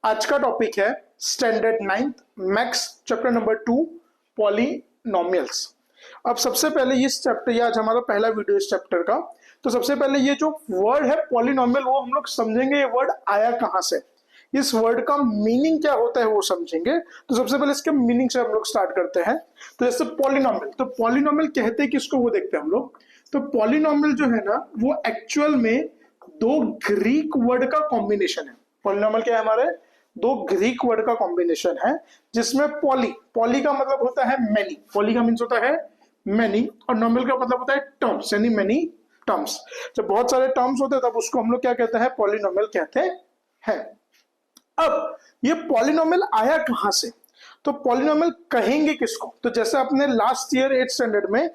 आज का टॉपिक है standard 9th maths chapter number 2 polynomials. अब सबसे पहले इस चैप्टर, ये आज हमारा पहला वीडियो इस चैप्टर का, तो सबसे पहले ये जो वर्ड है पॉलिनोमियल वो हम लोग समझेंगे ये वर्ड आया कहां से, इस वर्ड का मीनिंग क्या होता है वो समझेंगे। तो सबसे पहले इसके मीनिंग से हम लोग स्टार्ट करते हैं। तो जैसे पॉलिनोमियल, तो पॉलिनोमियल कहते हैं किसको वो देखते हैं हम लोग। तो पॉलिनोमियल जो है ना वो एक्चुअल में दो ग्रीक वर्ड का कॉम्बिनेशन है। पॉलिनोमियल क्या है, हमारे दो ग्रीक वर्ड का कॉम्बिनेशन है, जिसमें पॉली का मतलब होता है मैनी, पॉली का मीन्स होता है मैनी, और नोमियल का मतलब होता है टर्म्स, यानी मैनी टर्म्स। जब बहुत सारे टर्म्स होते हैं तब उसको हम लोग क्या कहते हैं, पॉलिनोमियल कहते हैं। अब ये पॉलिनोमियल आया कहां से, तो पॉलिनोमियल कहेंगे किसको, तो जैसे आपने लास्ट ईयर 8th स्टैंडर्ड में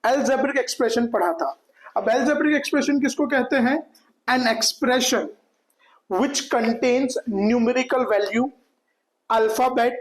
अलजेब्रिक एक्सप्रेशन पढ़ा था। अब अलजेब्रिक एक्सप्रेशन किसको कहते हैं, an expression which contains numerical value, alphabet,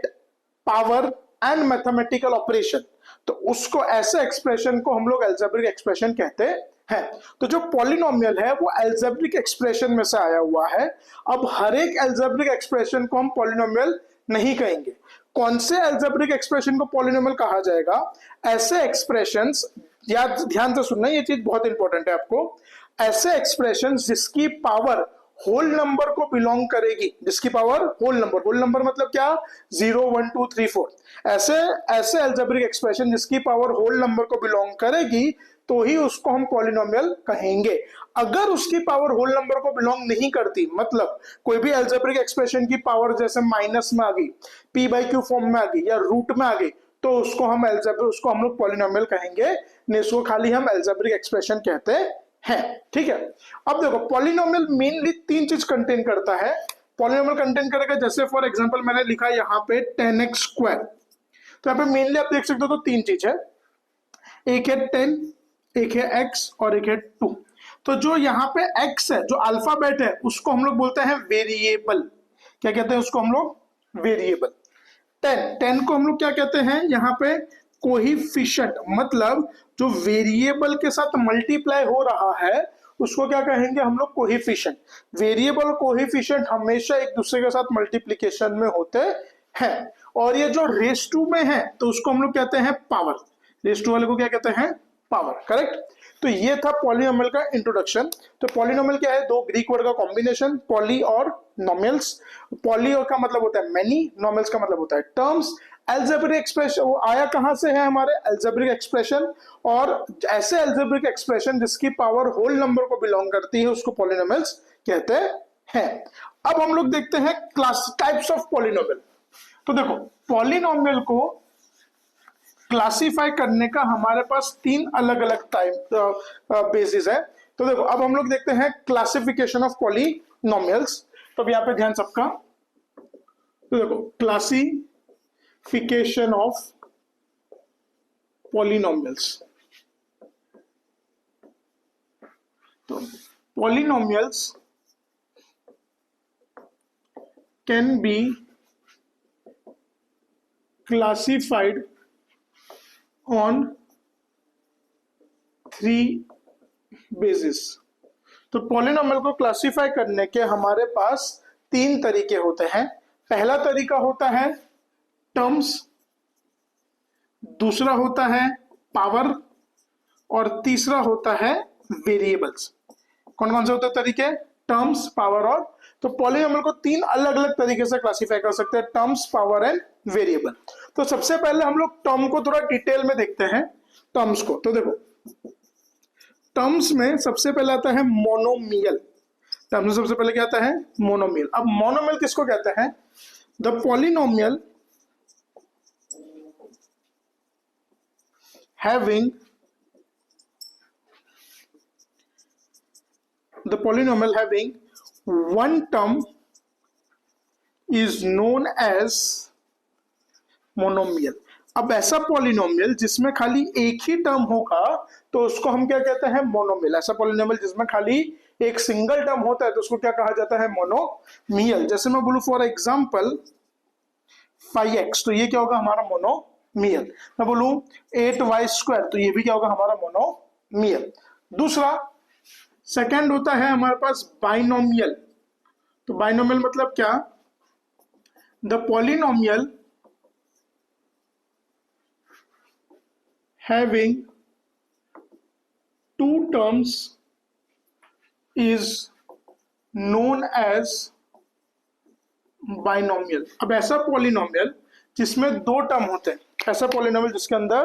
power and mathematical operation। तो उसको, ऐसे एक्सप्रेशन को हम लोग अलजेब्रिक एक्सप्रेशन कहते हैं। तो जो पॉलिनोमियल है वो अलजेब्रिक एक्सप्रेशन में से आया हुआ है। अब हर एक अलजेब्रिक एक्सप्रेशन को हम पॉलिनोमियल नहीं कहेंगे। कौन से अलजेब्रिक एक्सप्रेशन को पॉलिनोमियल कहा जाएगा, ऐसे एक्सप्रेशंस, याद ध्यान से सुनना, ये चीज बहुत इंपॉर्टेंट है आपको। ऐसे एक्सप्रेशंस जिसकी पावर होल नंबर को बिलोंग करेगी, जिसकी पावर होल नंबर मतलब क्या, 0 1 2 3 4, ऐसे अलजेब्रिक एक्सप्रेशन जिसकी पावर होल नंबर को बिलोंग करेगी तो ही उसको हम पॉलिनोमियल कहेंगे। अगर उसकी पावर होल नंबर को बिलोंग नहीं करती, मतलब कोई भी अलजेब्रिक एक्सप्रेशन की पावर जैसे माइनस में आ गई, p/q फॉर्म में आ गई या रूट में आ गई, तो उसको हम लोग पॉलिनोमियल कहेंगे, नहीं उसको खाली हम अलजेब्रिक एक्सप्रेशन कहते हैं। ठीक है। अब देखो पॉलिनोमियल मेनली तीन चीज कंटेन करता है। पॉलिनोमियल कंटेन करेगा, जैसे फॉर एग्जांपल मैंने लिखा यहाँ पे 10x², तो यहाँ पे मेनली आप देख सकते हो तो तीन चीज है, एक है 10, एक है x और एक है 2। तो जो यहाँ पे x है, जो अल्फाबेट है, उसको हम लोग बोलते हैं वेरिएबल। क्या कहते हैं उसको हम लोग, वेरिएबल। 10 को हम लोग क्या कहते हैं यहाँ पे, कोएफिशिएंट, मतलब जो वेरिएबल के साथ मल्टीप्लाई हो रहा है उसको क्या कहेंगे हम लोग, कोएफिशिएंट। वेरिएबल और कोएफिशिएंट हमेशा एक दूसरे के साथ मल्टीप्लिकेशन में होते हैं। और ये जो रेस टू में है तो उसको हम लोग कहते हैं पावर, रेस टू वाले को क्या कहते हैं, पावर। करेक्ट। तो ये था पॉलिनोमियल का इंट्रोडक्शन। तो पॉलिनोमियल क्या है, दो ग्रीक वर्ड का कॉम्बिनेशन, पॉली और नोमियल्स। पॉली का मतलब होता है मैनी, नोमियल्स का मतलब होता है टर्म्स। अलजेब्रिक एक्सप्रेशन वो आया कहां से है, हमारे अलजेब्रिक एक्सप्रेशन, और ऐसे अलजेब्रिक एक्सप्रेशन जिसकी पावर होल नंबर को बिलोंग करती है उसको पॉलिनोमियल्स कहते हैं। अब हम लोग देखते हैं क्लास टाइप्स ऑफ पॉलिनोमियल। तो देखो पॉलिनोमियल को क्लासिफाई करने का हमारे पास तीन अलग अलग टाइप बेसिस है। तो देखो अब हम लोग देखते हैं क्लासिफिकेशन ऑफ पॉलिनोमियल्स। तो अब यहाँ पे ध्यान सबका, तो देखो क्लासिफिकेशन ऑफ पॉलिनोमियल्स। तो polynomials can be classified on 3 basis. तो पॉलिनोमियल को क्लासिफाई करने के हमारे पास 3 तरीके होते हैं। पहला तरीका होता है टर्म्स, दूसरा होता है पावर, और तीसरा होता है वेरिएबल्स। कौन कौन से होते हैं तरीके, टर्म्स, पावर और, तो पॉलिनोमियल को 3 अलग अलग तरीके से क्लासिफाई कर सकते हैं, टर्म्स, पावर एंड वेरिएबल। तो सबसे पहले हम लोग टर्म को थोड़ा डिटेल में देखते हैं, टर्म्स को। तो देखो टर्म्स में सबसे पहले आता है मोनोमियल। टर्म्स में सबसे पहले क्या आता है, मोनोमियल। अब मोनोमियल किसको कहते हैं, the polynomial having one term is known as monomial. अब ऐसा पॉलिनोमियल जिसमें खाली एक ही टर्म होगा तो उसको हम क्या कहते हैं, मोनोमियल। ऐसा पॉलिनोमियल जिसमें खाली एक सिंगल टर्म होता है तो उसको क्या कहा जाता है, मोनोमियल। जैसे मैं बोलूं फॉर एग्जांपल 5x, तो ये क्या होगा हमारा मोनोमियल। मैं बोलूं 8y² तो ये भी क्या होगा हमारा मोनोमियल। दूसरा सेकंड होता है हमारे पास बाइनोमियल। तो बाइनोमियल मतलब क्या, the polynomial having two terms is known as binomial. अब ऐसा पॉलिनोमियल जिसमें दो टर्म होते हैं, ऐसा पॉलिनोमियल जिसके अंदर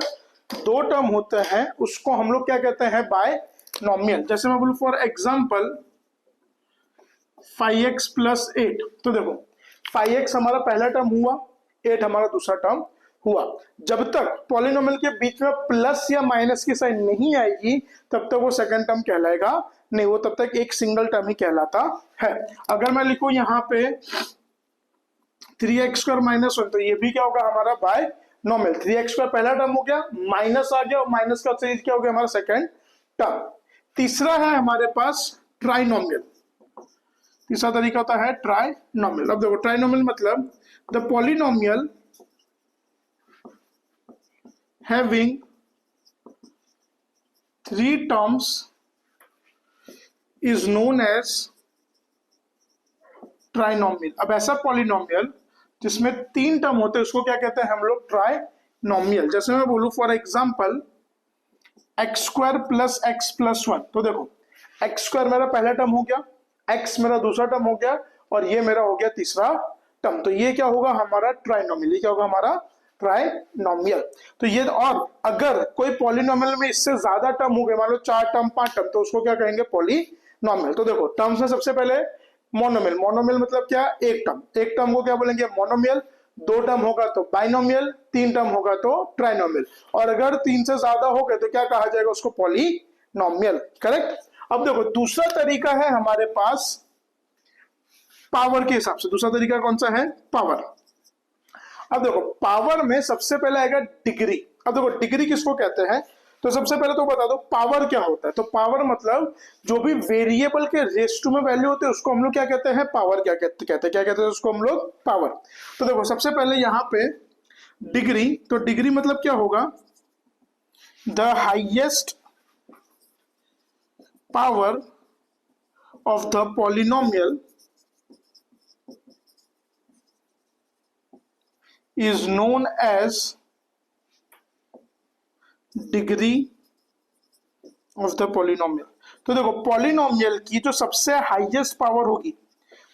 दो टर्म होते हैं, उसको हम लोग क्या कहते हैं, बाइनोमियल। जैसे मैं बोलूं फॉर एग्जांपल 5x प्लस 8, तो देखो 5x हमारा पहला टर्म हुआ, 8 हमारा दूसरा टर्म हुआ। जब तक पॉलिनोमियल के बीच में प्लस या माइनस की साइन नहीं आएगी तब तक वो सेकंड टर्म कहलाएगा नहीं, वो तब तक एक सिंगल टर्म ही कहलाता है। अगर मैं लिखूं यहाँ पे 3x स्क्वायर माइनस 1, तो ये भी क्या होगा हमारा बाइनोमियल। 3x स्क्वायर पहला टर्म हो गया, माइनस आ गया और माइनस का सीरीज क्या हो गया हमारा सेकंड टर्म। तीसरा है हमारे पास ट्राइनोमियल। तीसरा तरीका होता है ट्राइनोमियल। अब देखो ट्राइनोमियल मतलब the polynomial having 3 terms is known as trinomial. अब ऐसा पॉलिनोमियल जिसमें 3 टर्म होते हैं उसको क्या कहते हैं हम लोग, ट्राइनोमियल। जैसे मैं बोलूं for example x square plus x plus 1, तो देखो एक्स स्क्वायर मेरा पहला टर्म हो गया, एक्स मेरा दूसरा टर्म हो गया और ये मेरा हो गया तीसरा टर्म, तो ये क्या होगा हमारा ट्राइनोमियल। ये क्या होगा हमारा ट्राइनोमियल। तो ये, और अगर कोई पॉलिनोमियल में इससे ज्यादा टर्म हो गए, मान लो 4 टर्म 5 टर्म, तो उसको क्या कहेंगे, पॉलिनोमियल। तो देखो टर्म्स में सबसे पहले मोनोमियल। मोनोमियल मतलब क्या, एक टर्म। एक टर्म को क्या बोलेंगे, मोनोमियल। 2 टर्म होगा तो बाइनोमियल, 3 टर्म होगा तो ट्राइनोमियल, और अगर 3 से ज्यादा हो गए तो क्या कहा जाएगा उसको, पॉलिनोमियल। करेक्ट। अब देखो दूसरा तरीका है हमारे पास पावर के हिसाब से। दूसरा तरीका कौन सा है, पावर। अब देखो पावर में सबसे पहले आएगा डिग्री। अब देखो डिग्री किसको कहते हैं, तो सबसे पहले तो बता दो पावर क्या होता है। तो पावर मतलब जो भी वेरिएबल के रेस टू में वैल्यू होते हैं उसको हम लोग क्या कहते हैं, पावर। क्या कहते हैं उसको हम लोग, पावर। तो देखो सबसे पहले यहाँ पे डिग्री, तो डिग्री मतलब क्या होगा, the highest power of the polynomial is known as degree of the polynomial। तो देखो पॉलिनोमियल की जो सबसे हाईएस्ट पावर होगी,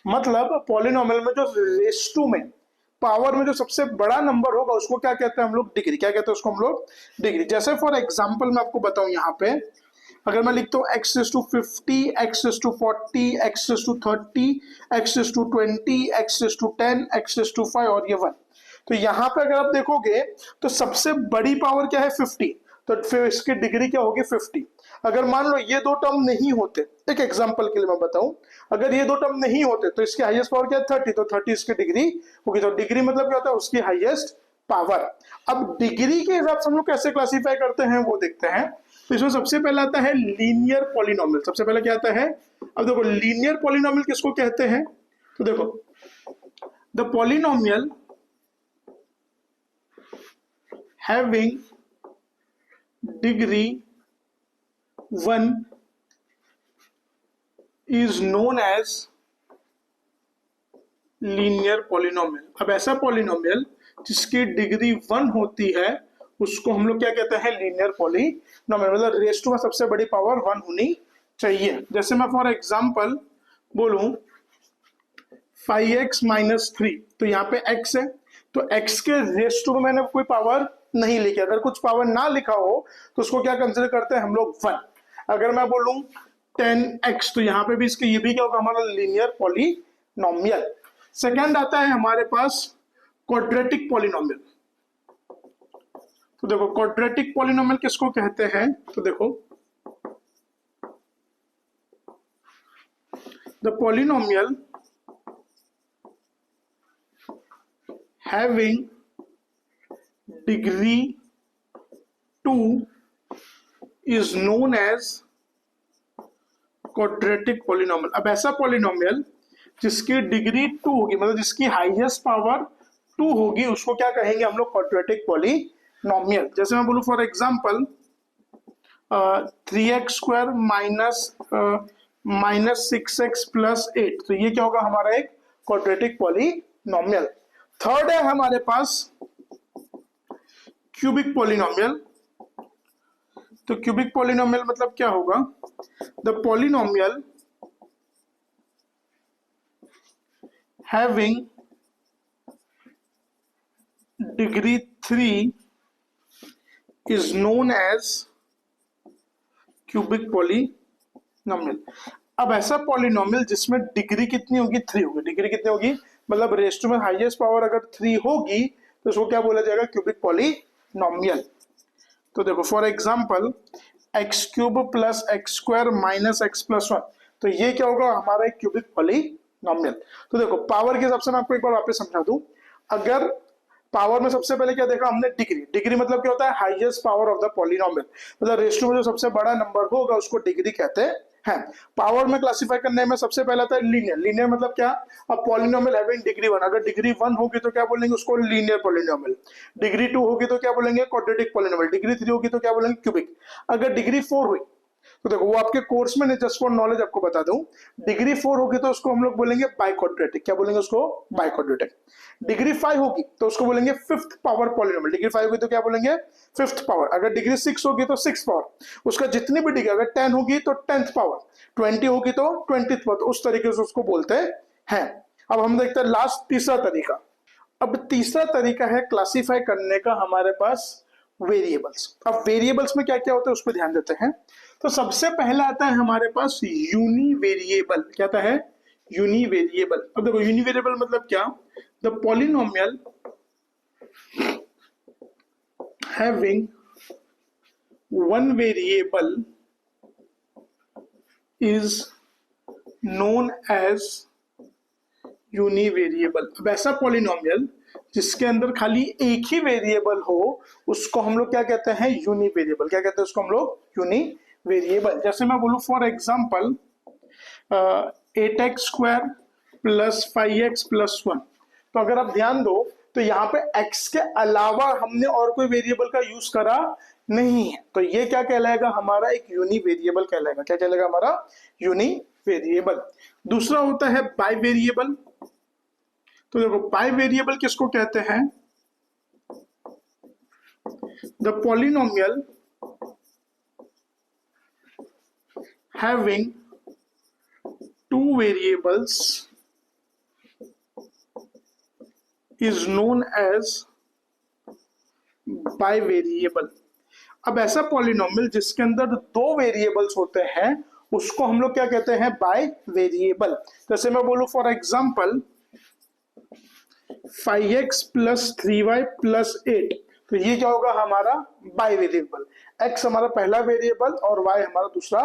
मतलब पॉलिनोमियल में जो रेस टू में पावर में जो सबसे बड़ा नंबर होगा उसको क्या कहते हैं हम लोग, डिग्री। क्या कहते हैं उसको हम लोग, डिग्री। जैसे फॉर एग्जांपल मैं आपको बताऊं, यहाँ पे अगर मैं लिखता हूँ x is to 50, x is to 40, x is to 30, x is to 20, x is to 10, x is to 5 और ये 1, तो यहाँ पे अगर आप देखोगे तो सबसे बड़ी पावर क्या है, 50, तो फिर इसकी डिग्री क्या होगी, 50। अगर मान लो ये 2 टर्म नहीं होते, एक एग्जांपल के लिए मैं बताऊं, अगर ये 2 टर्म नहीं होते तो इसकी हाईएस्ट पावर क्या है, 30, तो 30 इसकी डिग्री होगी। तो डिग्री मतलब क्या होता है, उसकी हाईएस्ट पावर। अब डिग्री के हिसाब से हम लोग कैसे क्लासीफाई करते हैं वो देखते हैं। तो इसमें सबसे पहले आता है लीनियर पॉलिनोमियल। सबसे पहले क्या आता है, अब देखो लीनियर पॉलिनोमियल किसको कहते हैं, तो देखो the polynomial having degree 1 is known as linear polynomial. अब ऐसा पॉलिनोमियल जिसकी डिग्री 1 होती है उसको हम लोग क्या कहते हैं, लीनियर पॉलिनोमियल। मतलब रेस टू में सबसे बड़ी पावर 1 होनी चाहिए। जैसे मैं फॉर एग्जांपल बोलूं 5x माइनस 3, तो यहाँ पे x है, तो x के रेस टू में मैंने कोई पावर नहीं लिखी। अगर कुछ पावर ना लिखा हो तो उसको क्या कंसिडर करते हैं हम लोग, 1। अगर मैं बोलूं 10x, तो यहाँ पे भी इसके ये भी क्या होगा हमारा, लीनियर पॉलिनोमियल। सेकेंड आता है हमारे पास क्वाड्रेटिक पॉलिनोमियल। तो देखो क्वाड्रेटिक पॉलिनोमियल किसको कहते हैं, तो देखो the polynomial having degree 2 is known as quadratic polynomial. अब ऐसा पॉलिनोमियल जिसकी डिग्री 2 होगी, मतलब जिसकी हाईएस्ट पावर 2 होगी, उसको क्या कहेंगे हम लोग, क्वाड्रेटिक पॉलिनोमियल। जैसे मैं बोलूं for example 3x square minus 6x plus 8, तो ये क्या होगा हमारा एक क्वाड्रेटिक पॉलिनोमियल। थर्ड है हमारे पास क्यूबिक पॉलिनोमियल। तो क्यूबिक पॉलिनोमियल मतलब क्या होगा? The polynomial having degree 3 is known as cubic polynomial. अब ऐसा पॉलिनोमियल जिसमें डिग्री कितनी होगी? 3 होगी। डिग्री कितनी होगी मतलब रेस्ट में हाईएस्ट पावर अगर 3 होगी तो उसको क्या बोला जाएगा? Cubic polynomial. तो देखो for example x cube plus x square minus x plus 1, तो ये क्या होगा? हमारा एक क्यूबिक पॉलिनोमियल। तो देखो पावर के हिसाब से मैं आपको एक बार वापस समझा दूं। अगर पावर में सबसे पहले क्या देखा हमने? डिग्री। डिग्री मतलब क्या होता है? Highest power of the polynomial, मतलब रेशियो में जो सबसे बड़ा नंबर होगा उसको डिग्री कहते हैं। पावर में क्लासिफाई करने में सबसे पहला था लीनियर। लीनियर मतलब क्या? अब पॉलिनोमियल हैविंग डिग्री 1, अगर डिग्री 1 होगी तो क्या बोलेंगे? उसको लीनियर पॉलिनोमियल। डिग्री 2 होगी तो क्या बोलेंगे? Quadratic polynomial. डिग्री 3 होगी तो क्या बोलेंगे? क्यूबिक। अगर डिग्री 4 हुई तो देखो वो आपके कोर्स में नहीं, जस्ट फॉर नॉलेज आपको बता दूं, डिग्री 4 होगी तो उसको हम लोग बोलेंगे बाइक्वाड्रेटिक। क्या बोलेंगे उसको? बाइक्वाड्रेटिक। डिग्री 5 होगी तो उसको बोलेंगे फिफ्थ पावर पॉलिनोमियल। डिग्री 5 होगी तो क्या बोलेंगे? Fifth power. अगर डिग्री 6 होगी तो 6 पावर। उसका जितनी भी डिग्री, अगर 10 होगी तो 10th पावर, 20 होगी तो 20th पावर, तो उस तरीके से उसको बोलते हैं। अब हम देखते हैं लास्ट तीसरा तरीका। अब तीसरा तरीका है क्लासिफाई करने का हमारे पास वेरिएबल्स। अब वेरिएबल्स में क्या क्या होता है उस पर ध्यान देते हैं। तो सबसे पहला आता है हमारे पास यूनिवेरिएबल। क्या आता है? यूनिवेरिएबल। अब देखो यूनिवेरिएबल मतलब क्या? The polynomial having one variable is known as univariable. अब ऐसा पॉलिनोमियल जिसके अंदर खाली एक ही वेरिएबल हो उसको हम लोग क्या कहते हैं? यूनिवेरिएबल। क्या कहते हैं उसको हम लोग? यूनिवेरिएबल। जैसे मैं बोलूं for example 8x square plus 5x plus 1, तो अगर आप ध्यान दो तो यहाँ पे x के अलावा हमने और कोई वेरिएबल का यूज करा नहीं है, तो ये क्या कहलाएगा? हमारा एक यूनिवेरिएबल कहलाएगा। क्या कहलाएगा? हमारा यूनिवेरिएबल। दूसरा होता है बाई वेरिएबल। तो देखो बाई वेरिएबल किसको कहते हैं? The polynomial having two variables is known as bi variable. अब ऐसा पॉलिनोमियल जिसके अंदर दो वेरिएबल्स होते हैं उसको हम लोग क्या कहते हैं? By variable. जैसे मैं बोलूं for example 5x plus 3y plus 8, तो ये क्या होगा? हमारा बाई वेरिएबल। x हमारा पहला वेरिएबल और y हमारा दूसरा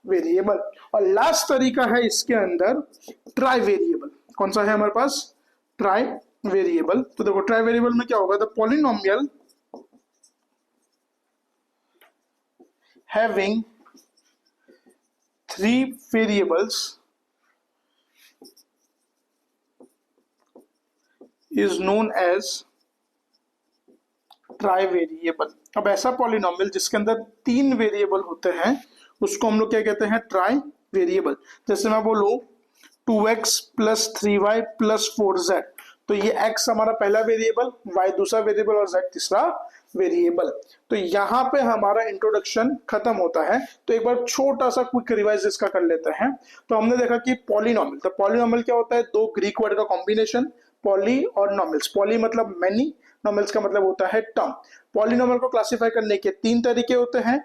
वेरिएबल। और लास्ट तरीका है इसके अंदर ट्राई वेरिएबल। कौन सा है हमारे पास? Try variable. तो देखो ट्राई वेरिएबल में क्या होगा? The polynomial having 3 variables is known as tri variable. अब ऐसा पॉलिनोमियल जिसके अंदर 3 वेरिएबल होते हैं उसको हम लोग क्या कहते हैं? Try variable. जैसे मैं बोलूं 2x plus 3y plus 4z, तो ये x हमारा पहला वेरिएबल, y दूसरा वेरिएबल और z तीसरा वेरिएबल। तो यहाँ पे हमारा इंट्रोडक्शन खत्म होता है। तो एक बार छोटा सा क्विक रिवाइज इसका कर लेते हैं। तो हमने देखा कि पॉलिनोमियल, तो पॉलिनोमियल क्या होता है? दो ग्रीक वर्ड का कॉम्बिनेशन, पॉली और नॉमिल्स। पॉली मतलब मैनी, नॉमिल्स का मतलब होता है टर्म। पॉलिनोमियल को क्लासिफाई करने के 3 तरीके होते हैं,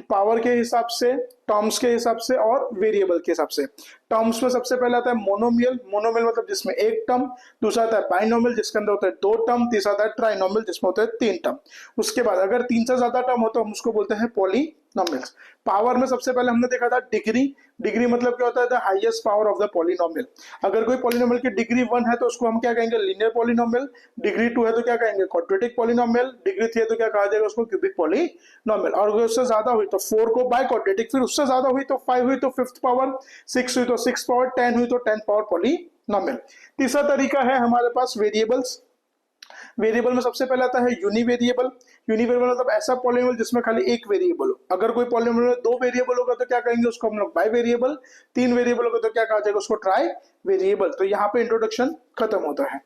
पावर के हिसाब से, टर्म्स के हिसाब से और वेरिएबल के हिसाब से। टर्म्स में सबसे पहले आता है मोनोमियल। मोनोमियल मतलब जिसमें एक टर्म। दूसरा आता है बाइनोमियल जिसके अंदर होता है 2 टर्म। तीसरा आता है ट्राइनोमियल जिसमें होता है 3 टर्म। उसके बाद अगर 3 से ज्यादा टर्म हो तो हम उसको बोलते हैं पॉलिनोमियल्स। पावर में सबसे पहले हमने देखा था डिग्री। डिग्री मतलब क्या होता है? The highest power of the polynomial. अगर कोई पॉलिनोमियल की डिग्री 1 है तो उसको हम क्या कहेंगे? Linear polynomial. डिग्री 2 है तो क्या कहेंगे? Quadratic polynomial. डिग्री 3 है तो क्या कहा जाएगा? उसको क्यूबिक पॉलिनोमियल। और अगर उससे ज्यादा हुई तो 4 को बाइक्वाड्रेटिक, फिर उससे ज्यादा हुई तो 5 हुई तो 5th पावर, 6 हुई तो 6th पावर, 10 हुई तो 10th पावर पॉलिनोमियल। तीसरा तरीका है हमारे पास वेरिएबल्स। वेरिएबल में सबसे पहले आता है यूनिवेरिएबल। यूनिवेरिएबल मतलब ऐसा पॉलिनोमियल जिसमें खाली एक वेरिएबल हो। अगर कोई पॉलिनोमियल में 2 वेरिएबल होगा तो क्या कहेंगे? उसको हम लोग बाई वेरिएबल। 3 वेरिएबल होगा तो क्या कहा जाएगा? उसको ट्राई वेरिएबल। तो यहाँ पे इंट्रोडक्शन खत्म होता है।